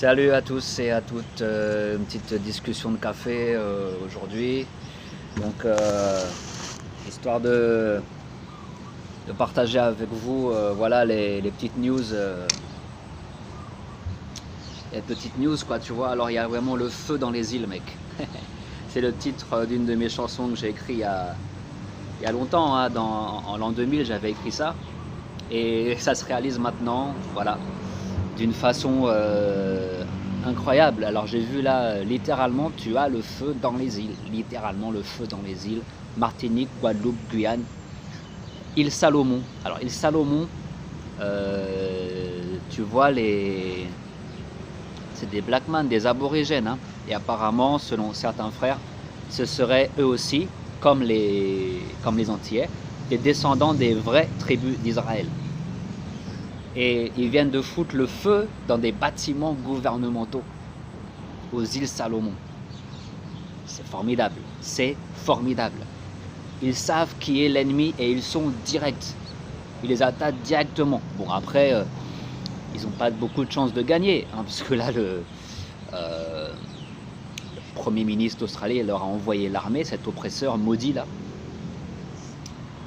Salut à tous et à toutes, une petite discussion de café aujourd'hui. Donc, histoire de partager avec vous voilà les petites news, quoi, tu vois. Alors, il y a vraiment le feu dans les îles, mec. C'est le titre d'une de mes chansons que j'ai écrit il y a longtemps, hein, en l'an 2000, j'avais écrit ça. Et ça se réalise maintenant, voilà, d'une façon incroyable. Alors j'ai vu là, littéralement, tu as le feu dans les îles, littéralement le feu dans les îles, Martinique, Guadeloupe, Guyane, île Salomon. Alors île Salomon, tu vois c'est des Blackman, des aborigènes, hein, et apparemment, selon certains frères, ce seraient eux aussi, comme les Antillais, des descendants des vraies tribus d'Israël. Et ils viennent de foutre le feu dans des bâtiments gouvernementaux aux îles Salomon. C'est formidable, c'est formidable. Ils savent qui est l'ennemi et ils sont directs. Ils les attaquent directement. Bon, après, ils n'ont pas beaucoup de chances de gagner, hein, parce que là, le Premier ministre australien leur a envoyé l'armée, cet oppresseur maudit là.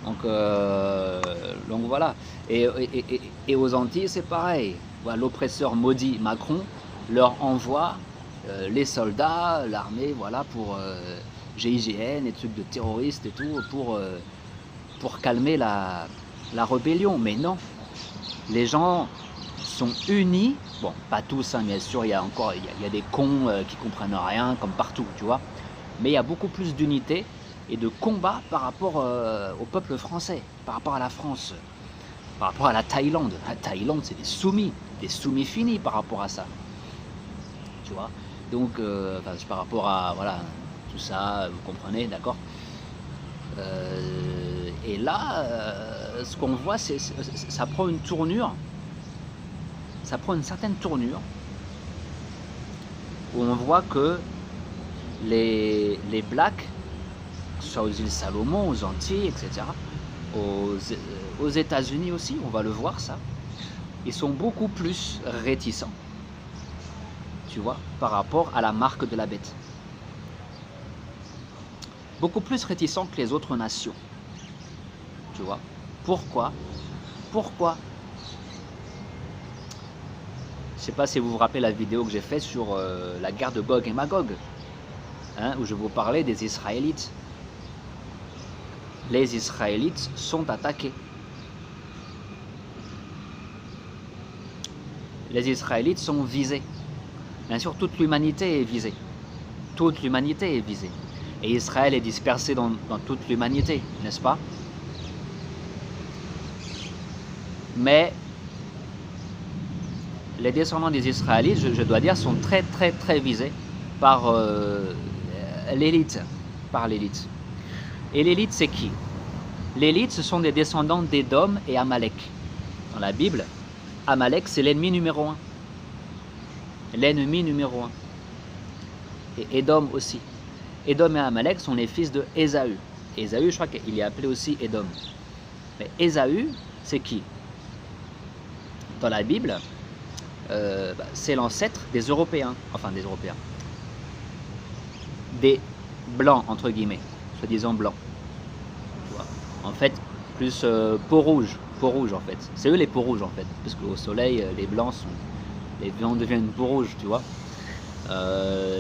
Donc voilà. Et aux Antilles, c'est pareil. Voilà, l'oppresseur maudit Macron leur envoie les soldats, l'armée, voilà, pour GIGN, les trucs de terroristes et tout, pour calmer la rébellion. Mais non, les gens sont unis. Bon, pas tous, hein, bien sûr, il y a des cons qui comprennent rien, comme partout, tu vois. Mais il y a beaucoup plus d'unité et de combat par rapport au peuple français, par rapport à la France, par rapport à la Thaïlande. La Thaïlande, c'est des soumis finis par rapport à ça, tu vois. Donc, par rapport à, voilà, tout ça, vous comprenez, d'accord. Et là, ce qu'on voit, ça prend une tournure, ça prend une certaine tournure, où on voit que les Blacks, soit aux îles Salomon, aux Antilles, etc., aux États-Unis aussi, on va le voir ça, ils sont beaucoup plus réticents, tu vois, par rapport à la marque de la bête. Beaucoup plus réticents que les autres nations, tu vois. Pourquoi? Je sais pas si vous vous rappelez la vidéo que j'ai faite sur la guerre de Gog et Magog, hein, où je vous parlais des Israélites. Les Israélites sont attaqués. Les Israélites sont visés. Bien sûr, toute l'humanité est visée. Toute l'humanité est visée. Et Israël est dispersé dans toute l'humanité, n'est-ce pas? Mais les descendants des Israélites, je dois dire, sont très visés par l'élite. Et l'élite, c'est qui? L'élite, ce sont des descendants d'Édom et Amalek. Dans la Bible, Amalek, c'est l'ennemi numéro 1. L'ennemi numéro 1. Et Édom aussi. Édom et Amalek sont les fils de Ésaü. Ésaü, je crois qu'il est appelé aussi Édom. Mais Ésaü, c'est qui? Dans la Bible, c'est l'ancêtre des Européens. Enfin, des Européens. Des Blancs, entre guillemets. Soi-disant blancs. Tu vois. En fait, plus peau rouge en fait. C'est eux les peaux rouges en fait. Parce qu'au soleil, les blancs deviennent peau rouge, tu vois.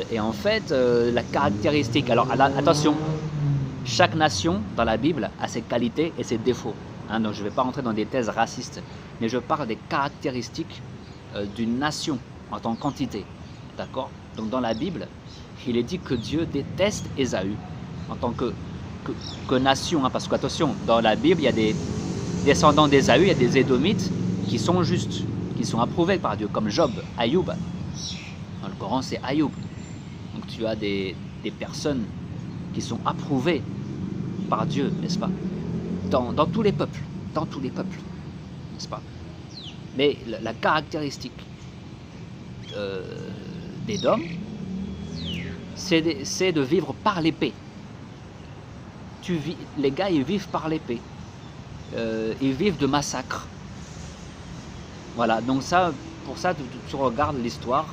Et en fait, la caractéristique, alors attention, chaque nation dans la Bible a ses qualités et ses défauts, hein, donc je ne vais pas rentrer dans des thèses racistes, mais je parle des caractéristiques d'une nation en tant qu'entité, d'accord. Donc dans la Bible, il est dit que Dieu déteste Ésaü en tant que nation, hein, parce qu'attention, dans la Bible, il y a des descendants d'Ésaü, il y a des Édomites qui sont justes, qui sont approuvés par Dieu, comme Job, Ayoub. Dans le Coran, c'est Ayoub. Donc tu as des personnes qui sont approuvées par Dieu, n'est-ce pas, dans tous les peuples, n'est-ce pas. Mais la caractéristique d'Édom, c'est de vivre par l'épée. Les gars, ils vivent par l'épée. Ils vivent de massacres. Voilà, donc ça, pour ça, tu regardes l'histoire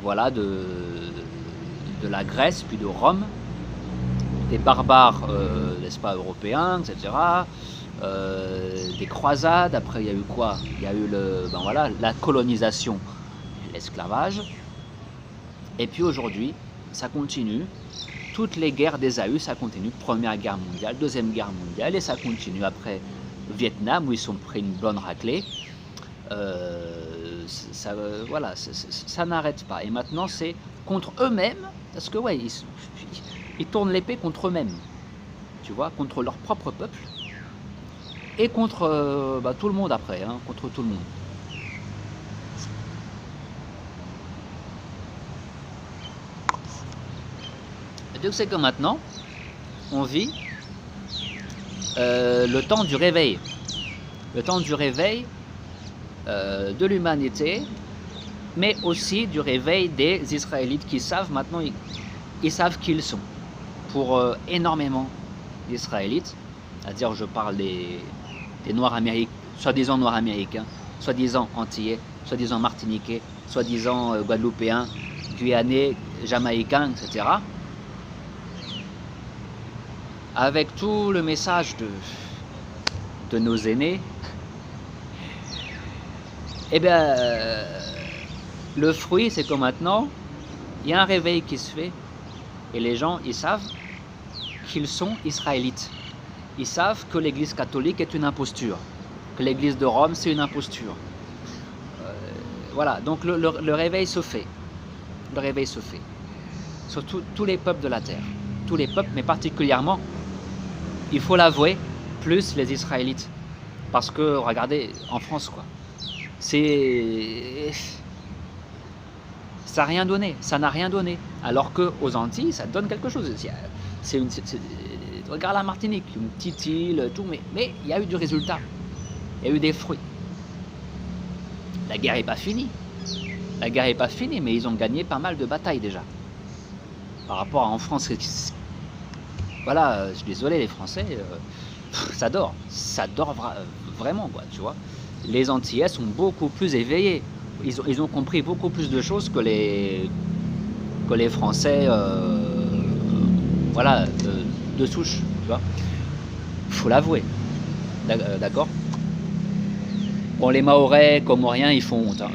voilà, de la Grèce, puis de Rome, des barbares, n'est-ce pas, européens, etc. Des croisades, après il y a eu quoi? Il y a eu ben voilà, la colonisation, l'esclavage, et puis aujourd'hui, ça continue, toutes les guerres d'Ésaü, ça continue, Première Guerre mondiale, Deuxième Guerre mondiale, et ça continue après Vietnam, où ils sont pris une bonne raclée. Ça, voilà, ça n'arrête pas, et maintenant c'est contre eux-mêmes, parce que ouais, ils tournent l'épée contre eux-mêmes, tu vois, contre leur propre peuple, et contre bah, tout le monde après, hein, contre tout le monde. Et donc c'est que maintenant, on vit le temps du réveil. Le temps du réveil de l'humanité, mais aussi du réveil des Israélites qui savent maintenant, ils savent qui ils sont. Pour énormément d'Israélites, c'est-à-dire je parle des Noirs américains, soi-disant Noirs américains, soi-disant Antillais, soi-disant Martiniquais, soi-disant Guadeloupéens, Guyanais, Jamaïcains, etc. Avec tout le message de nos aînés, eh bien, le fruit, c'est que maintenant, il y a un réveil qui se fait, et les gens, ils savent qu'ils sont israélites. Ils savent que l'Église catholique est une imposture, que l'Église de Rome, c'est une imposture. Voilà, donc le réveil se fait. Le réveil se fait. Sur tous les peuples de la terre. Tous les peuples, mais particulièrement, il faut l'avouer, plus les Israélites. Parce que, regardez, en France, quoi, ça n'a rien donné, ça n'a rien donné. Alors qu'aux Antilles, ça donne quelque chose. Regarde la Martinique, une petite île, tout, mais il y a eu du résultat. Il y a eu des fruits. La guerre n'est pas finie. La guerre n'est pas finie, mais ils ont gagné pas mal de batailles déjà. Par rapport à en France, voilà, je suis désolé les Français, ça dort vraiment, quoi, tu vois. Les Antillais sont beaucoup plus éveillés. Ils ont compris beaucoup plus de choses que les Français, voilà, de souche, tu vois. Faut l'avouer, d'accord. Bon, les Mahorais, Comoriens, ils font honte. Hein.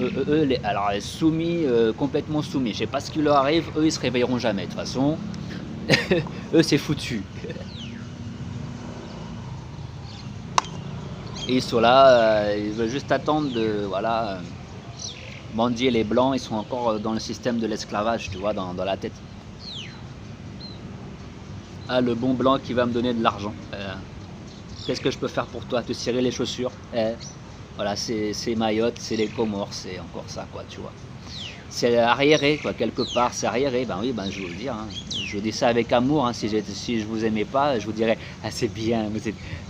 Alors, soumis, complètement soumis. Je sais pas ce qui leur arrive. Eux, ils se réveilleront jamais. De toute façon, eux, c'est foutu. Et ils sont là, ils veulent juste attendre de, voilà, mendier les blancs. Ils sont encore dans le système de l'esclavage, tu vois, dans la tête. Ah, le bon blanc qui va me donner de l'argent. Qu'est-ce que je peux faire pour toi? Te cirer les chaussures? Voilà, c'est Mayotte, c'est les Comores, c'est encore ça, quoi, tu vois. C'est arriéré, quoi, quelque part, c'est arriéré. Ben oui, ben je vais vous le dire, hein. Je dis ça avec amour, hein. Si je vous aimais pas, je vous dirais, ah c'est bien,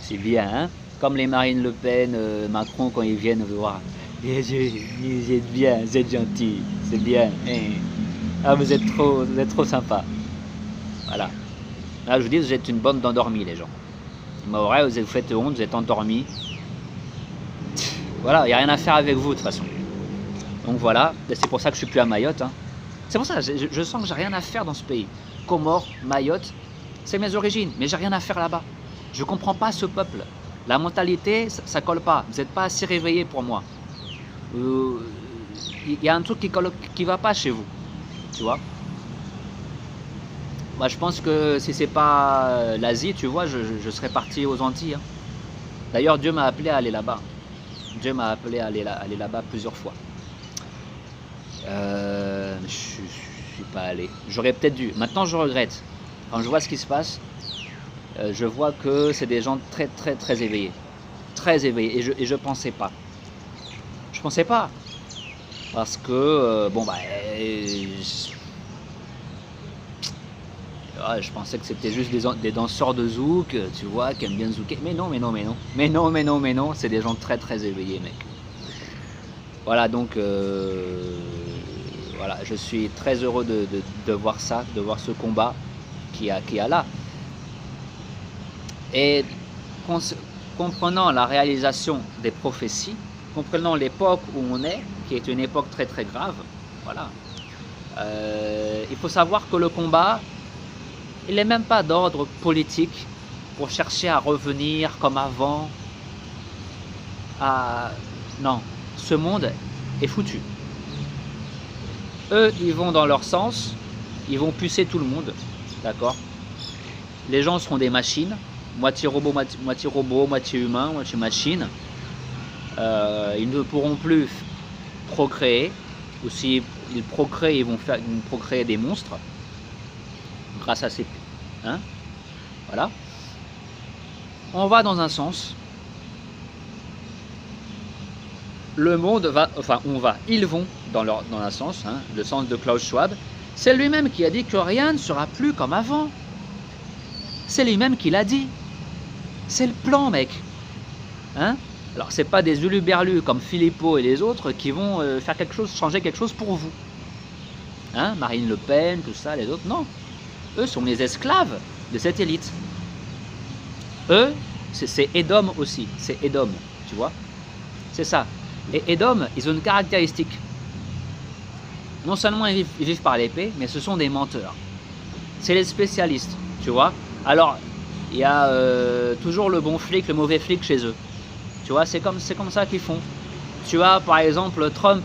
c'est bien, hein. Comme les Marine Le Pen, Macron, quand ils viennent vous voir, vous êtes bien, vous êtes gentil, c'est bien, hein. Ah vous êtes trop sympa. Voilà. Là, je vous dis, vous êtes une bande d'endormis, les gens. Mahorais, vous faites honte, vous êtes endormis. Voilà, il n'y a rien à faire avec vous de toute façon. Donc voilà, c'est pour ça que je suis plus à Mayotte. Hein. C'est pour ça, je sens que j'ai rien à faire dans ce pays. Comores, Mayotte, c'est mes origines, mais j'ai rien à faire là-bas. Je comprends pas ce peuple. La mentalité, ça colle pas. Vous n'êtes pas assez réveillés pour moi. Y a un truc qui va pas chez vous, tu vois. Moi, je pense que si c'est pas l'Asie, tu vois, je serais parti aux Antilles. Hein. D'ailleurs, Dieu m'a appelé à aller là-bas. Dieu m'a appelé à aller là-bas plusieurs fois. Je suis pas allé. J'aurais peut-être dû. Maintenant, je regrette. Quand je vois ce qui se passe, je vois que c'est des gens très, très, très éveillés. Très éveillés. Et je pensais pas. Je pensais pas. Parce que, bon, bah... je pensais que c'était juste des danseurs de zouk, tu vois, qui aiment bien zouker. Mais non. Mais non, c'est des gens très très éveillés, mec. Voilà, donc, voilà, je suis très heureux de voir ça, de voir ce combat qu'il y a là. Et comprenant la réalisation des prophéties, comprenant l'époque où on est, qui est une époque très très grave, voilà. Il faut savoir que le combat, il n'est même pas d'ordre politique pour chercher à revenir comme avant. Non, ce monde est foutu. Eux, ils vont dans leur sens, ils vont pucer tout le monde, d'accord? Les gens seront des machines, moitié robot, moitié humain, moitié machine. Ils ne pourront plus procréer, ou s'ils procréent, ils vont procréer des monstres, grâce à ces... Hein? Voilà. On va dans un sens. Le monde va, ils vont dans un sens, hein, le sens de Klaus Schwab. C'est lui-même qui a dit que rien ne sera plus comme avant. C'est lui-même qui l'a dit. C'est le plan, mec. Hein? Alors, c'est pas des huluberlus comme Philippot et les autres qui vont faire quelque chose, changer quelque chose pour vous. Hein? Marine Le Pen, tout ça, les autres, non. Eux sont les esclaves de cette élite. Eux, c'est Edom aussi. C'est Edom, tu vois. C'est ça. Et Edom, ils ont une caractéristique. Non seulement ils vivent par l'épée, mais ce sont des menteurs. C'est les spécialistes, tu vois. Alors, il y a toujours le bon flic, le mauvais flic chez eux. Tu vois, c'est comme ça qu'ils font. Tu as par exemple Trump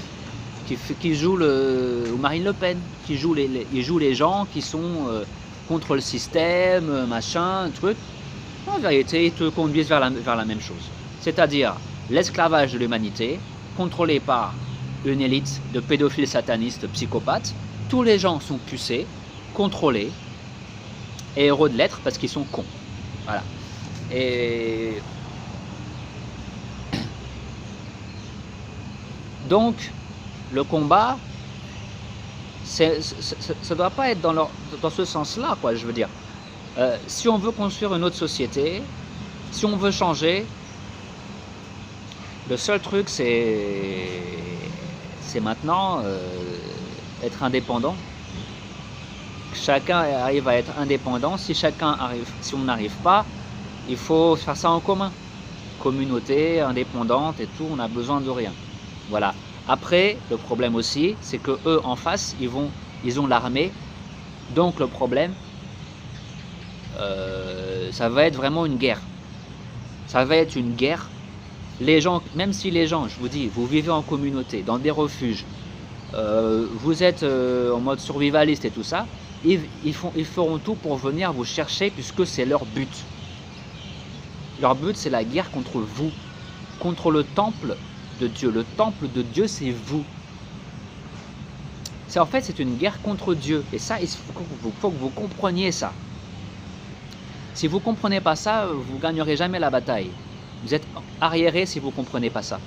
qui joue ou Marine Le Pen, qui joue les gens qui sont contre le système, machin, truc. En vérité, ils te conduisent vers la même chose. C'est-à-dire l'esclavage de l'humanité, contrôlé par une élite de pédophiles satanistes psychopathes. Tous les gens sont pucés, contrôlés et héros de l'être parce qu'ils sont cons. Voilà. Et donc, le combat, ça ne doit pas être dans ce sens-là, quoi, je veux dire. Si on veut construire une autre société, si on veut changer, le seul truc, c'est maintenant être indépendant. Chacun arrive à être indépendant. Si on n'arrive pas, il faut faire ça en commun. Communauté, indépendante et tout, on n'a besoin de rien. Voilà. Après, le problème aussi, c'est que eux en face, ils ont l'armée. Donc le problème, ça va être vraiment une guerre. Ça va être une guerre. Les gens, même si les gens, je vous dis, vous vivez en communauté, dans des refuges, vous êtes en mode survivaliste et tout ça, ils feront tout pour venir vous chercher puisque c'est leur but. Leur but, c'est la guerre contre vous, contre le temple de Dieu. Le temple de Dieu, c'est vous. En fait, c'est une guerre contre Dieu. Et ça, il faut que vous compreniez ça. Si vous ne comprenez pas ça, vous ne gagnerez jamais la bataille. Vous êtes arriéré si vous ne comprenez pas ça.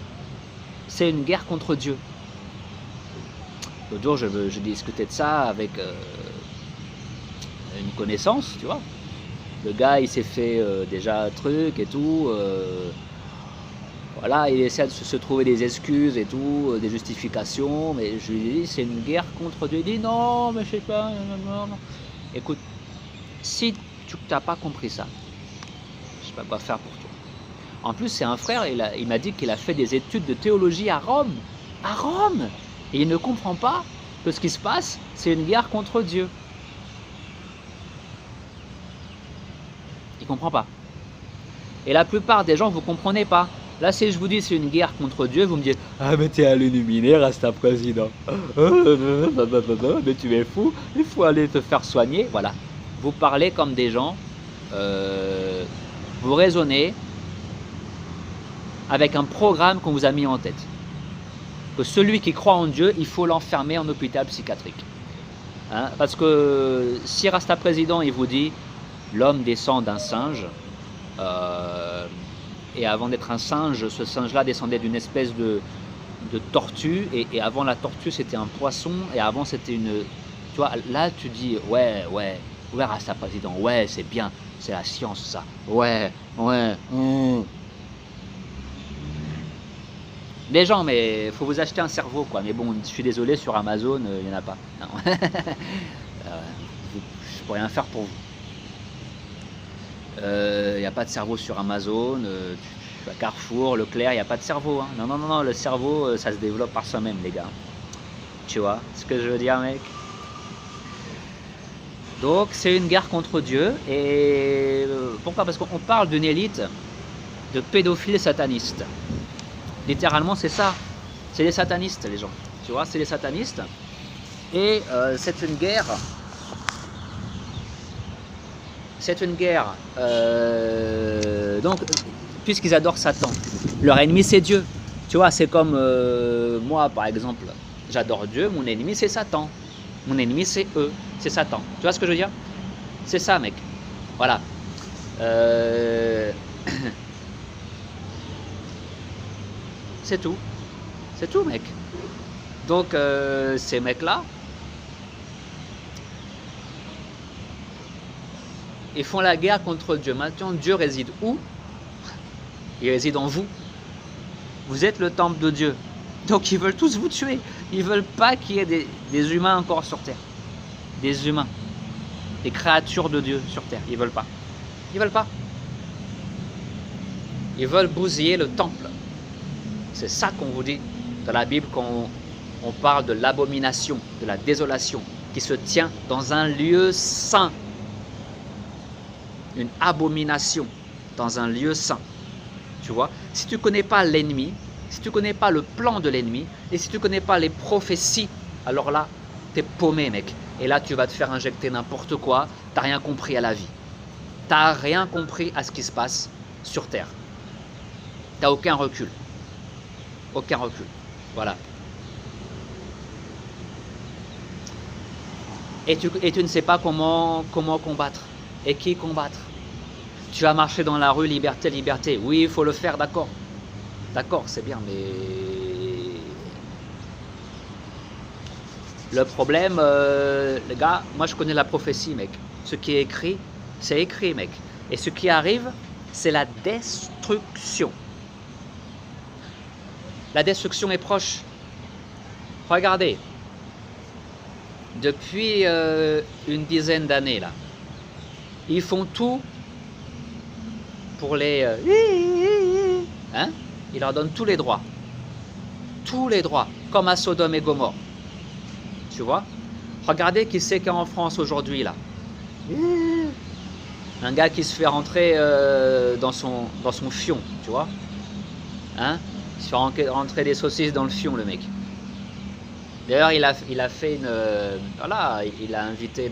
C'est une guerre contre Dieu. L'autre jour, je discutais de ça avec une connaissance, tu vois. Le gars, il s'est fait déjà un truc et tout. Voilà, il essaie de se trouver des excuses et tout, des justifications. Mais je lui dis, c'est une guerre contre Dieu. Il dit, non, mais je sais pas. Non. Écoute, si tu n'as pas compris ça, je ne sais pas quoi faire pour toi. En plus, c'est un frère, il m'a dit qu'il a fait des études de théologie à Rome. À Rome! Et il ne comprend pas que ce qui se passe, c'est une guerre contre Dieu. Il ne comprend pas. Et la plupart des gens, vous ne comprenez pas. Là, si je vous dis c'est une guerre contre Dieu, vous me dites « Ah, mais t'es un illuminé, reste un président. Mais tu es fou, il faut aller te faire soigner. » Voilà. Vous parlez comme des gens, vous raisonnez avec un programme qu'on vous a mis en tête. Que celui qui croit en Dieu, il faut l'enfermer en hôpital psychiatrique. Hein? Parce que si Rasta Président, il vous dit l'homme descend d'un singe, et avant d'être un singe, ce singe-là descendait d'une espèce de tortue, et avant la tortue, c'était un poisson, et avant, c'était une... Tu vois, là, tu dis, ouais, Rasta Président, ouais, c'est bien, c'est la science, ça. Ouais. Les gens, mais il faut vous acheter un cerveau, quoi. Mais bon, je suis désolé, sur Amazon, il n'y en a pas. Non. Je peux rien faire pour vous. Il n'y a pas de cerveau sur Amazon. Tu vas à Carrefour, Leclerc, il n'y a pas de cerveau. Hein. Non, le cerveau, ça se développe par soi-même, les gars. Tu vois ce que je veux dire, mec? Donc c'est une guerre contre Dieu. Et pourquoi? Parce qu'on parle d'une élite de pédophiles satanistes. Littéralement c'est ça. C'est les satanistes les gens. Tu vois, c'est les satanistes. Et c'est une guerre. C'est une guerre. Donc, puisqu'ils adorent Satan, leur ennemi c'est Dieu. Tu vois, c'est comme moi par exemple. J'adore Dieu, mon ennemi c'est Satan. Mon ennemi c'est eux, c'est Satan. Tu vois ce que je veux dire? C'est ça, mec. Voilà. C'est tout. C'est tout, mec. Donc, ces mecs-là, ils font la guerre contre Dieu. Maintenant, Dieu réside où? Il réside en vous. Vous êtes le temple de Dieu. Donc, ils veulent tous vous tuer. Ils veulent pas qu'il y ait des humains encore sur terre. Des humains. Des créatures de Dieu sur terre. Ils veulent pas. Ils veulent pas. Ils veulent bousiller le temple. C'est ça qu'on vous dit dans la Bible quand on parle de l'abomination, de la désolation qui se tient dans un lieu saint. Une abomination dans un lieu saint. Tu vois, si tu ne connais pas l'ennemi, si tu ne connais pas le plan de l'ennemi, et si tu ne connais pas les prophéties, alors là, tu es paumé, mec. Et là, tu vas te faire injecter n'importe quoi, tu n'as rien compris à la vie. Tu n'as rien compris à ce qui se passe sur Terre. Tu n'as aucun recul. Aucun recul. Voilà. Et tu ne sais pas comment combattre. Et qui combattre. Tu vas marcher dans la rue, liberté, liberté. Oui, il faut le faire, d'accord. D'accord, c'est bien, mais... Le problème, les gars, moi je connais la prophétie, mec. Ce qui est écrit, c'est écrit, mec. Et ce qui arrive, c'est la destruction. La destruction est proche. Regardez. Depuis une dizaine d'années, là, ils font tout pour les... hein? Ils leur donnent tous les droits. Tous les droits. Comme à Sodome et Gomorrhe. Tu vois? Regardez qui c'est qu'il y a en France aujourd'hui, là. Un gars qui se fait rentrer dans son fion, tu vois? Hein? Il se fait rentrer des saucisses dans le fion, le mec. D'ailleurs, il a fait une... voilà, il a invité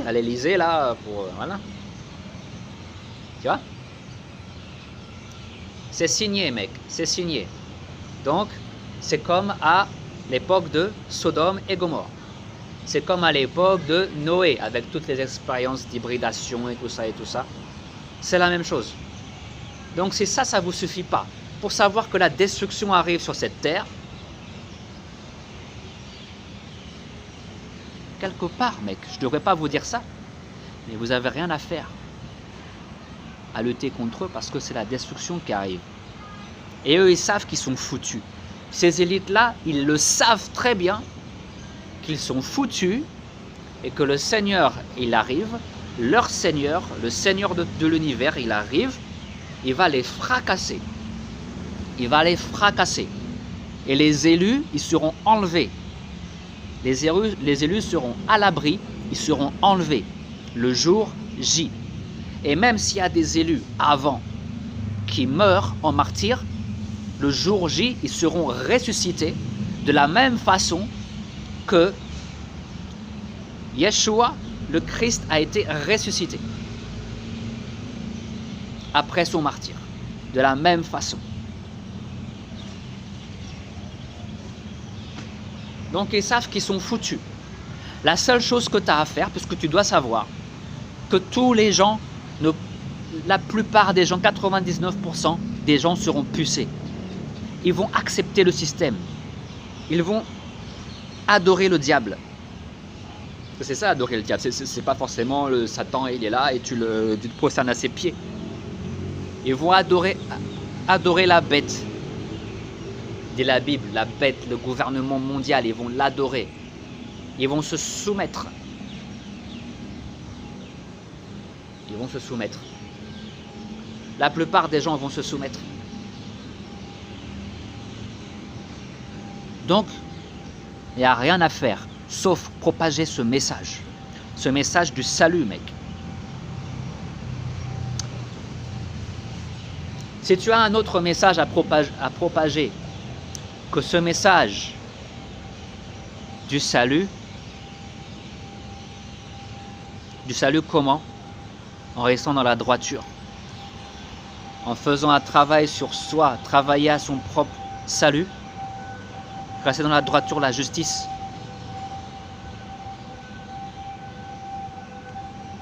à l'Elysée, là, pour... voilà. Tu vois? C'est signé, mec, c'est signé. Donc, c'est comme à l'époque de Sodome et Gomorrhe. C'est comme à l'époque de Noé, avec toutes les expériences d'hybridation et tout ça et tout ça. C'est la même chose. Donc, si ça, ça ne vous suffit pas, pour savoir que la destruction arrive sur cette terre, quelque part, mec, je ne devrais pas vous dire ça, mais vous n'avez rien à faire à lutter contre eux parce que c'est la destruction qui arrive. Et eux, ils savent qu'ils sont foutus. Ces élites-là, ils le savent très bien qu'ils sont foutus et que le Seigneur, il arrive, leur Seigneur, le Seigneur de l'univers, il arrive, il va les fracasser. Il va les fracasser. Et les élus, ils seront enlevés. Les élus seront à l'abri, ils seront enlevés le jour J. Et même s'il y a des élus avant qui meurent en martyrs, le jour J, ils seront ressuscités de la même façon que Yeshua, le Christ, a été ressuscité après son martyre. De la même façon. Donc ils savent qu'ils sont foutus. La seule chose que tu as à faire, parce que tu dois savoir que tous les gens, la plupart des gens, 99% des gens seront pucés. Ils vont accepter le système. Ils vont adorer le diable. C'est ça, adorer le diable. C'est pas forcément le Satan, il est là et tu te prosternes à ses pieds. Ils vont adorer la bête. Dit la Bible, la bête, le gouvernement mondial, ils vont l'adorer. Ils vont se soumettre. Ils vont se soumettre. La plupart des gens vont se soumettre. Donc, il n'y a rien à faire. sauf propager ce message du salut, mec. Si tu as un autre message à propager que ce message du salut comment? En restant dans la droiture, en faisant un travail sur soi, travailler à son propre salut, rester dans la droiture, la justice,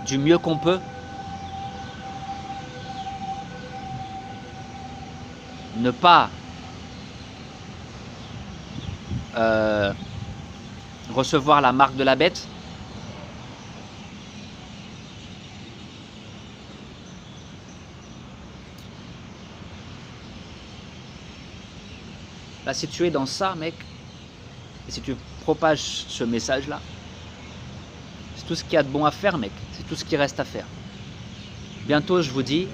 du mieux qu'on peut, ne pas recevoir la marque de la bête. Là, si tu es dans ça, mec, et si tu propages ce message-là, c'est tout ce qu'il y a de bon à faire, mec. C'est tout ce qui reste à faire. Bientôt, je vous dis,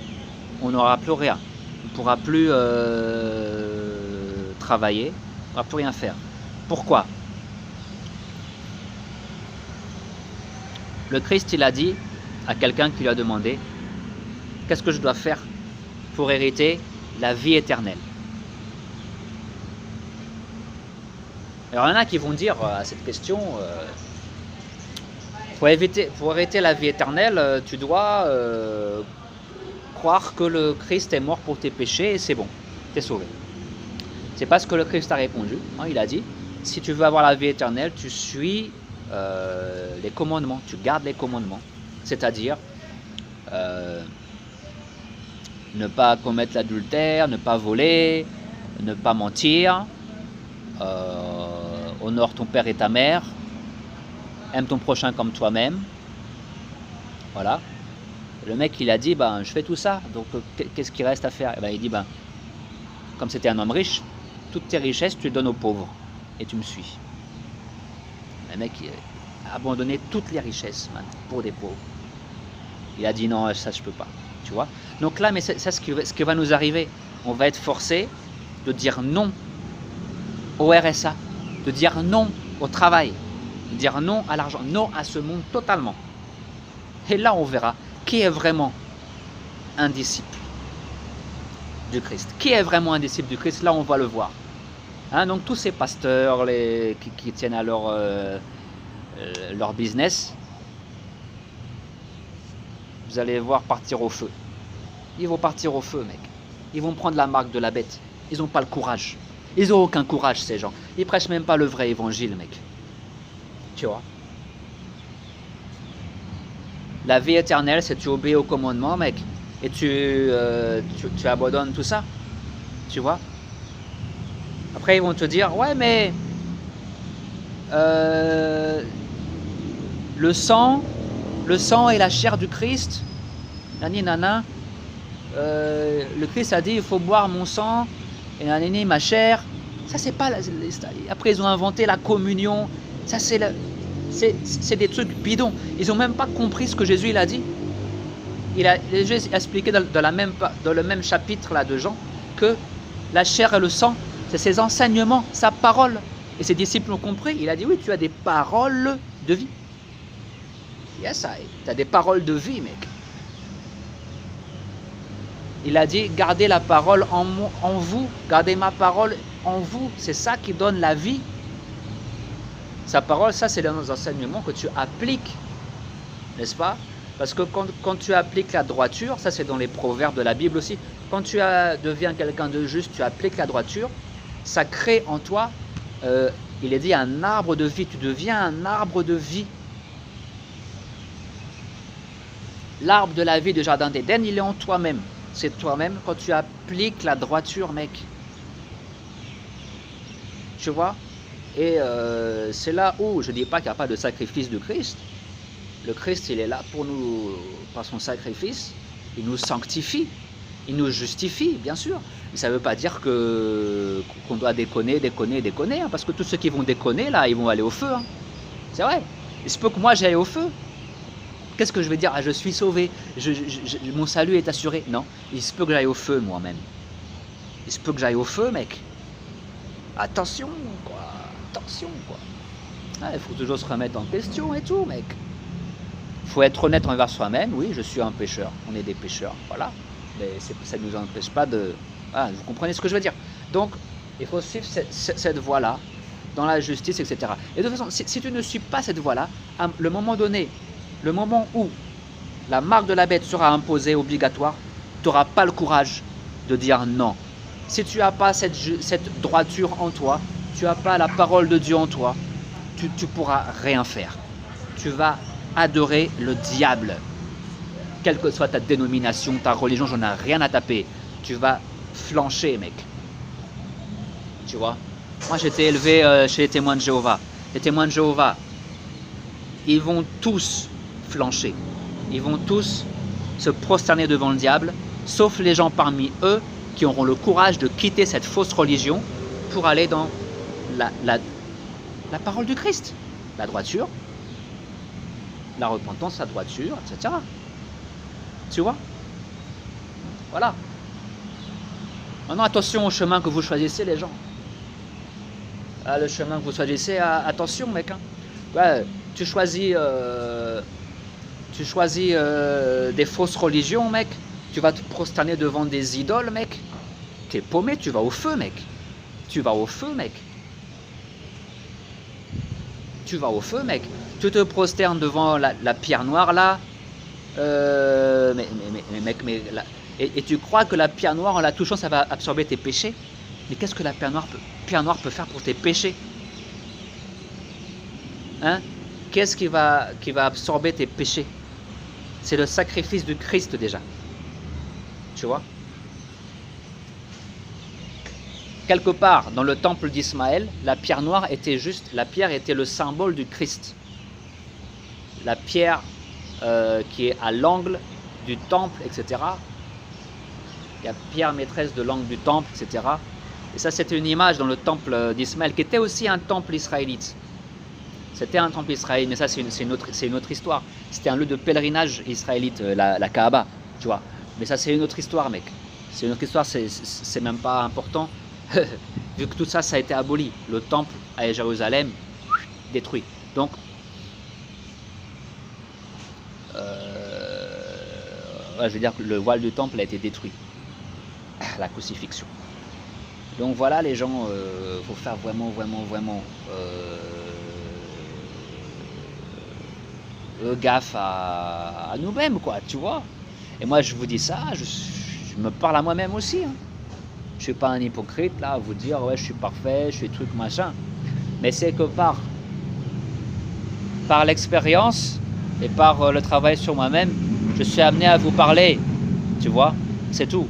on n'aura plus rien. On ne pourra plus travailler, on ne pourra plus rien faire. Pourquoi? Le Christ, il a dit à quelqu'un qui lui a demandé « Qu'est-ce que je dois faire pour hériter la vie éternelle ?» Alors, il y en a qui vont dire à cette question pour hériter la vie éternelle, tu dois croire que le Christ est mort pour tes péchés et c'est bon, tu es sauvé. C'est pas ce que le Christ a répondu. Hein, il a dit, si tu veux avoir la vie éternelle, tu suis les commandements, tu gardes les commandements. C'est-à-dire ne pas commettre l'adultère, ne pas voler, ne pas mentir, honore ton père et ta mère, aime ton prochain comme toi-même. Voilà. Le mec, il a dit, ben, je fais tout ça, donc qu'est-ce qu'il reste à faire? Et ben, il dit, ben, comme c'était un homme riche, toutes tes richesses, tu les donnes aux pauvres, et tu me suis. Le mec, il a abandonné toutes les richesses, man, pour des pauvres. Il a dit, non, ça, je peux pas, tu vois. Donc là, mais c'est ça ce qui va nous arriver. On va être forcé de dire non au RSA, de dire non au travail, de dire non à l'argent, non à ce monde totalement. Et là, on verra qui est vraiment un disciple du Christ. Qui est vraiment un disciple du Christ? Là, on va le voir. Hein, donc, tous ces pasteurs qui tiennent à leur business, vous allez voir partir au feu. Ils vont partir au feu, mec. Ils vont prendre la marque de la bête. Ils n'ont pas le courage. Ils n'ont aucun courage, ces gens. Ils prêchent même pas le vrai évangile, mec. Tu vois? La vie éternelle, c'est tu obéis au commandement, mec. Et tu abandonnes tout ça. Tu vois? Après, ils vont te dire, ouais, mais le sang et la chair du Christ, nani nana, le Christ a dit, il faut boire mon sang et nanani, ma chair. Ça, c'est pas... Après, ils ont inventé la communion. Ça, c'est des trucs bidons. Ils n'ont même pas compris ce que Jésus il a dit. Jésus a expliqué dans le même chapitre là, de Jean que la chair et le sang, c'est ses enseignements, sa parole. Et ses disciples ont compris. Il a dit, oui, tu as des paroles de vie. Yes, tu as des paroles de vie, mec. Il a dit, gardez la parole en vous, gardez ma parole en vous. C'est ça qui donne la vie. Sa parole, ça c'est dans nos enseignements que tu appliques, n'est-ce pas? Parce que quand tu appliques la droiture, ça c'est dans les proverbes de la Bible aussi, quand tu deviens quelqu'un de juste, tu appliques la droiture, ça crée en toi, il est dit, un arbre de vie, tu deviens un arbre de vie. L'arbre de la vie du jardin d'Éden, il est en toi-même. C'est toi-même quand tu appliques la droiture, mec. Tu vois? Et c'est là où, je ne dis pas qu'il n'y a pas de sacrifice de Christ. Le Christ, il est là pour nous, par son sacrifice, il nous sanctifie, il nous justifie, bien sûr. Mais ça ne veut pas dire qu'on doit déconner, hein, parce que tous ceux qui vont déconner, là, ils vont aller au feu. Hein. C'est vrai. Il se peut que moi, j'aille au feu. Qu'est-ce que je vais dire? Ah, je suis sauvé, mon salut est assuré. Non, il se peut que j'aille au feu, moi-même. Il se peut que j'aille au feu, mec. Attention, quoi. Attention, quoi. Ah, il faut toujours se remettre en question et tout, mec. Il faut être honnête envers soi-même. Oui, je suis un pécheur. On est des pécheurs. Voilà. Mais ça ne nous empêche pas de... Ah, vous comprenez ce que je veux dire. Donc, il faut suivre cette voie-là, dans la justice, etc. Et de toute façon, si tu ne suis pas cette voie-là, à le moment donné, le moment où la marque de la bête sera imposée, obligatoire, tu n'auras pas le courage de dire non. Si tu n'as pas cette droiture en toi, tu n'as pas la parole de Dieu en toi, tu ne pourras rien faire. Tu vas adorer le diable. Quelle que soit ta dénomination, ta religion, j'en ai rien à taper. Tu vas flancher, mec. Tu vois? Moi, j'étais élevé chez les témoins de Jéhovah. Les témoins de Jéhovah, ils vont tous flancher. Ils vont tous se prosterner devant le diable, sauf les gens parmi eux qui auront le courage de quitter cette fausse religion pour aller dans la parole du Christ, la droiture, la repentance, la droiture, etc. Tu vois? Voilà. Maintenant, attention au chemin que vous choisissez, les gens. Ah, le chemin que vous choisissez, attention, mec. Hein. Ouais, tu choisis des fausses religions, mec. Tu vas te prosterner devant des idoles, mec. T'es paumé, tu vas au feu, mec. Tu vas au feu, mec. Tu vas au feu, mec. Tu te prosternes devant la pierre noire, là. Mec, et tu crois que la pierre noire, en la touchant, ça va absorber tes péchés? Mais qu'est-ce que la pierre noire peut faire pour tes péchés? Hein? Qu'est-ce qui va absorber tes péchés? C'est le sacrifice du Christ déjà. Tu vois? Quelque part dans le temple d'Ismaël, la pierre noire était juste, la pierre était le symbole du Christ. La pierre qui est à l'angle du temple, etc. Il y a pierre maîtresse de l'angle du temple, etc. Et ça, c'était une image dans le temple d'Ismaël, qui était aussi un temple israélite. C'était un temple israélite, mais ça, c'est une autre histoire. C'était un lieu de pèlerinage israélite, la Kaaba, tu vois. Mais ça, c'est une autre histoire, mec. C'est une autre histoire, c'est même pas important. Vu que tout ça, ça a été aboli. Le temple à Jérusalem, détruit. Donc, je veux dire que le voile du temple a été détruit. La crucifixion. Donc voilà, les gens, faut faire vraiment gaffe à nous-mêmes, quoi, tu vois. Et moi, je vous dis ça, je me parle à moi-même aussi. Hein. Je suis pas un hypocrite, là, à vous dire, ouais, je suis parfait, je suis truc, machin. Mais c'est que par l'expérience et par le travail sur moi-même, je suis amené à vous parler, tu vois, c'est tout.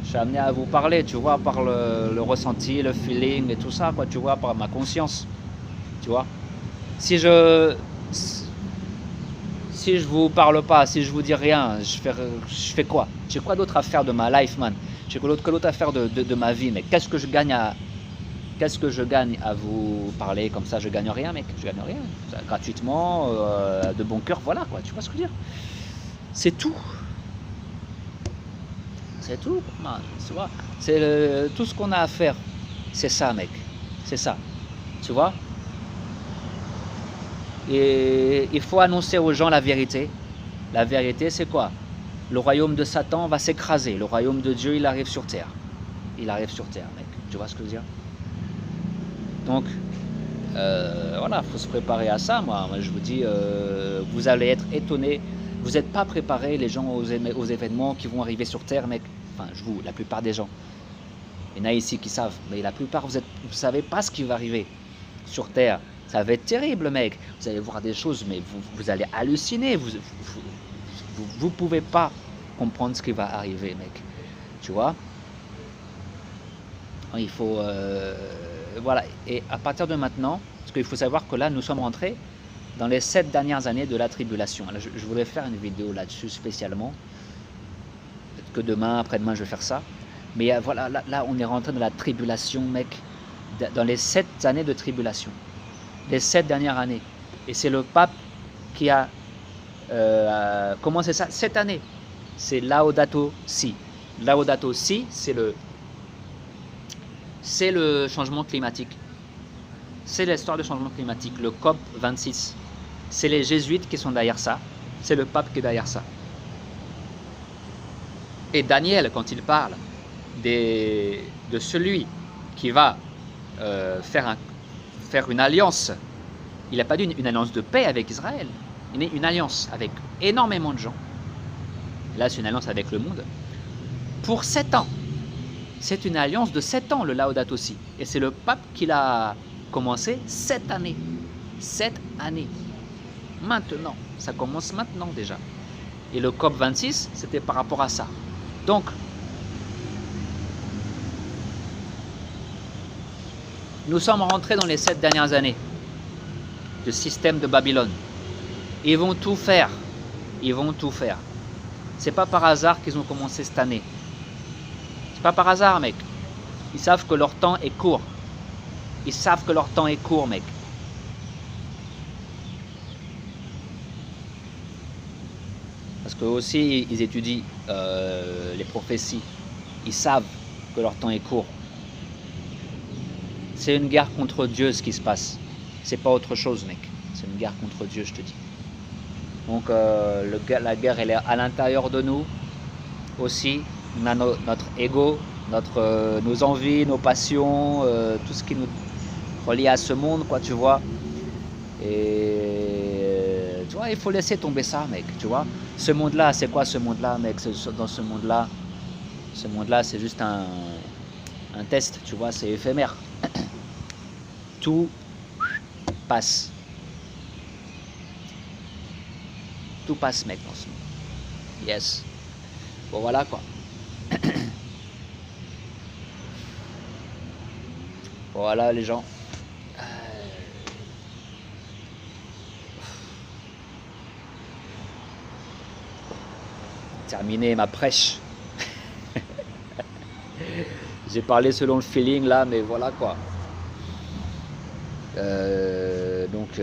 Je suis amené à vous parler, tu vois, par le ressenti, le feeling et tout ça, quoi, tu vois, par ma conscience, tu vois. Si je vous parle pas, si je vous dis rien, je fais quoi? J'ai quoi d'autre à faire de ma life, man? J'ai quoi d'autre à faire de ma vie, mec? Qu'est-ce que je gagne à vous parler comme ça? Je gagne rien, mec, je gagne rien. Gratuitement, de bon cœur, voilà, quoi, tu vois ce que je veux dire? C'est tout. C'est tout, man, tu vois. C'est tout ce qu'on a à faire. C'est ça, mec. C'est ça. Tu vois? Et il faut annoncer aux gens la vérité. La vérité, c'est quoi? Le royaume de Satan va s'écraser. Le royaume de Dieu, il arrive sur terre. Il arrive sur terre, mec. Tu vois ce que je veux dire? Donc, voilà, il faut se préparer à ça, moi je vous dis, vous allez être étonnés. Vous n'êtes pas préparés, les gens, aux événements qui vont arriver sur terre, mec. Enfin, la plupart des gens. Il y en a ici qui savent, mais la plupart, vous savez pas ce qui va arriver sur terre. Ça va être terrible, mec. Vous allez voir des choses, mais vous allez halluciner. Vous pouvez pas comprendre ce qui va arriver, mec. Tu vois? Il faut... voilà. Et à partir de maintenant, parce qu'il faut savoir que là, nous sommes rentrés dans les 7 dernières années de la tribulation. Alors, je voulais faire une vidéo là-dessus spécialement. Peut-être que demain, après-demain, je vais faire ça. Mais voilà, là, on est rentré dans la tribulation, mec. Dans les 7 années de tribulation. Les 7 dernières années. Et c'est le pape qui a commencé ça cette année. C'est Laudato Si. Laudato Si, c'est le changement climatique. c'est l'histoire du changement climatique, le COP26. C'est les jésuites qui sont derrière ça, c'est le pape qui est derrière ça. Et Daniel, quand il parle de celui qui va faire une alliance, il n'a pas dit une alliance de paix avec Israël, il est une alliance avec énormément de gens. Là, c'est une alliance avec le monde. Pour 7 ans. C'est une alliance de 7 ans, le Laudato Si. Et c'est le pape qui l'a commencé 7 années. 7 années. Maintenant. Ça commence maintenant déjà. Et le COP26, c'était par rapport à ça. Donc, nous sommes rentrés dans les 7 dernières années du système de Babylone. Ils vont tout faire. Ils vont tout faire. C'est pas par hasard qu'ils ont commencé cette année. C'est pas par hasard, mec. Ils savent que leur temps est court. Ils savent que leur temps est court, mec. Parce que aussi, ils étudient les prophéties. Ils savent que leur temps est court. C'est une guerre contre Dieu, ce qui se passe. C'est pas autre chose, mec. C'est une guerre contre Dieu, je te dis. Donc, la guerre, elle est à l'intérieur de nous aussi. On a notre ego, nos envies, nos passions, tout ce qui nous relie à ce monde, quoi, tu vois. Et tu vois, il faut laisser tomber ça, mec, tu vois. Ce monde-là, c'est quoi ce monde-là, mec? Dans ce monde-là, c'est juste un test, tu vois, c'est éphémère. Tout passe. Tout passe, mec, dans ce monde. Yes. Bon, voilà, quoi. Voilà, les gens. Terminé ma prêche. J'ai parlé selon le feeling, là, mais voilà, quoi. Donc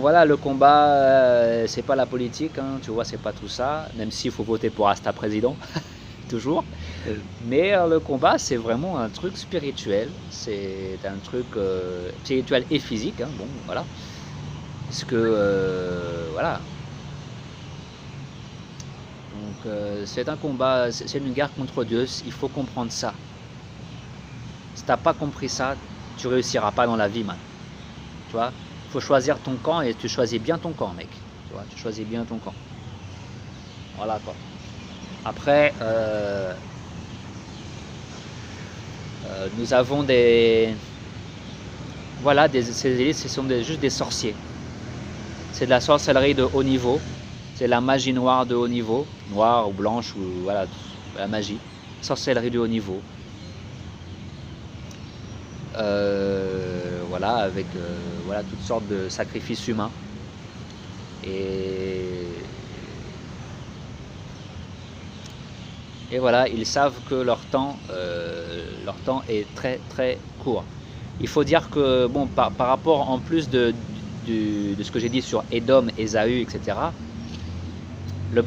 voilà, le combat, c'est pas la politique, hein, tu vois, c'est pas tout ça, même s'il faut voter pour Asta président, toujours. Mais le combat, c'est vraiment un truc spirituel, c'est un truc spirituel et physique, hein, bon, voilà. Parce que, voilà. Donc c'est un combat, c'est une guerre contre Dieu, il faut comprendre ça. Si t'as pas compris ça, tu réussiras pas dans la vie, man. Tu vois, il faut choisir ton camp et tu choisis bien ton camp, mec. Tu vois, tu choisis bien ton camp. Voilà, quoi. Après, nous avons des... Voilà, ces élites, ce sont juste des sorciers. C'est de la sorcellerie de haut niveau. C'est la magie noire de haut niveau. Noire ou blanche, ou voilà, la magie. Sorcellerie de haut niveau. Voilà, avec voilà, toutes sortes de sacrifices humains. Et voilà, ils savent que leur temps est très très court. Il faut dire que, bon, par rapport, en plus de ce que j'ai dit sur Édom, Ésaü, etc., le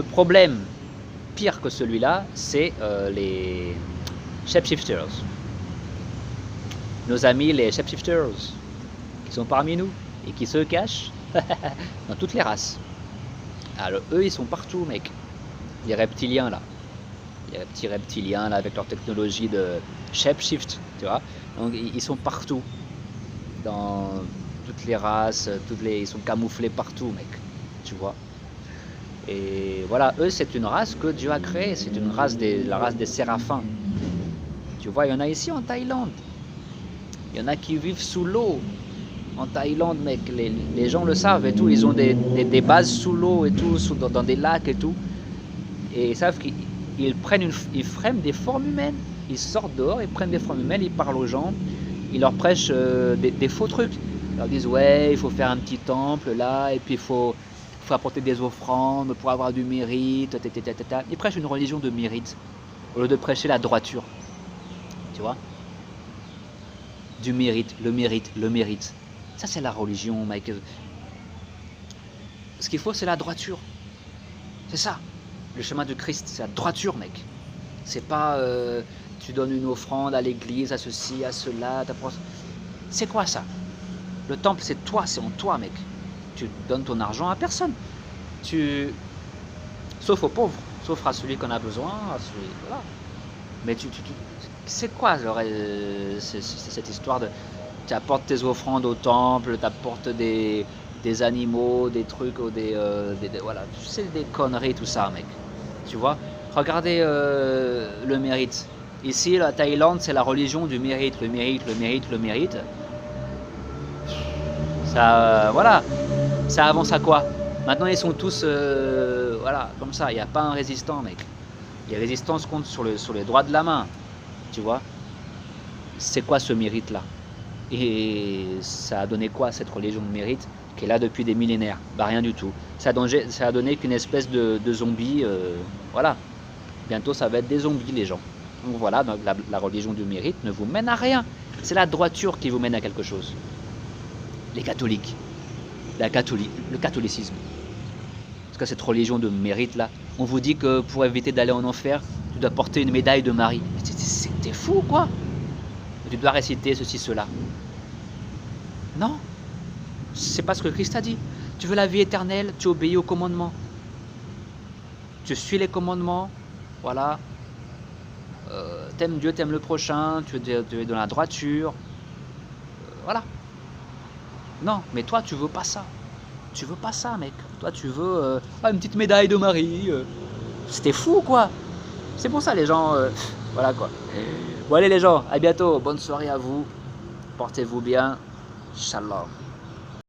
problème pire que celui-là, c'est les shapeshifters. Nos amis les shapeshifters, qui sont parmi nous et qui se cachent dans toutes les races. Alors eux, ils sont partout, mec. Les reptiliens, là. Les petits reptiliens, là, avec leur technologie de shapeshift, tu vois. Donc ils sont partout. Dans toutes les races, ils sont camouflés partout, mec. Tu vois. Et voilà, eux, c'est une race que Dieu a créée. C'est une race la race des séraphins. Tu vois, il y en a ici en Thaïlande. Il y en a qui vivent sous l'eau. En Thaïlande, mec, les gens le savent et tout. Ils ont des bases sous l'eau et tout, dans des lacs et tout. Et ils savent qu'ils frament des formes humaines. Ils sortent dehors, ils prennent des formes humaines, ils parlent aux gens. Ils leur prêchent des faux trucs. Ils leur disent, ouais, il faut faire un petit temple là, et puis il faut apporter des offrandes pour avoir du mérite. Ils prêchent une religion de mérite, au lieu de prêcher la droiture. Tu vois ? Du mérite, le mérite, le mérite. Ça, c'est la religion, Mike. Ce qu'il faut, c'est la droiture. C'est ça. Le chemin du Christ, c'est la droiture, mec. C'est pas tu donnes une offrande à l'église, à ceci, à cela. C'est quoi ça? Le temple, c'est toi, c'est en toi, mec. Tu donnes ton argent à personne. Tu... Sauf aux pauvres, sauf à celui qu'on a besoin, à celui... Voilà. Mais c'est quoi cette histoire de... Tu apportes tes offrandes au temple, tu apportes des animaux, des trucs, ou voilà. C'est des conneries tout ça, mec. Tu vois? Regardez le mérite. Ici, la Thaïlande, c'est la religion du mérite, le mérite, le mérite, le mérite. Ça, voilà. Ça avance à quoi? Maintenant, ils sont tous, voilà, comme ça. Il n'y a pas un résistant, mec. Les résistants se comptent sur les doigts de la main. Tu vois? C'est quoi ce mérite-là? Et ça a donné quoi, cette religion de mérite qui est là depuis des millénaires? Bah rien du tout. Ça a donné qu'une espèce de zombie. Voilà. Bientôt, ça va être des zombies, les gens. Donc voilà, donc la religion du mérite ne vous mène à rien. C'est la droiture qui vous mène à quelque chose. Les catholiques. Le catholicisme. Parce que cette religion de mérite-là, on vous dit que pour éviter d'aller en enfer, tu dois porter une médaille de Marie. T'es fou, quoi? Tu dois réciter ceci, cela. Non, c'est pas ce que Christ a dit. Tu veux la vie éternelle, tu obéis aux commandements. Tu suis les commandements, voilà. T'aimes Dieu, t'aimes le prochain, tu es dans la droiture. Voilà. Non, mais toi, tu veux pas ça. Tu veux pas ça, mec. Toi, tu veux une petite médaille de Marie. C'était fou, quoi. C'est pour ça, les gens... voilà, quoi. Bon, allez, les gens, à bientôt. Bonne soirée à vous. Portez-vous bien. Shalom.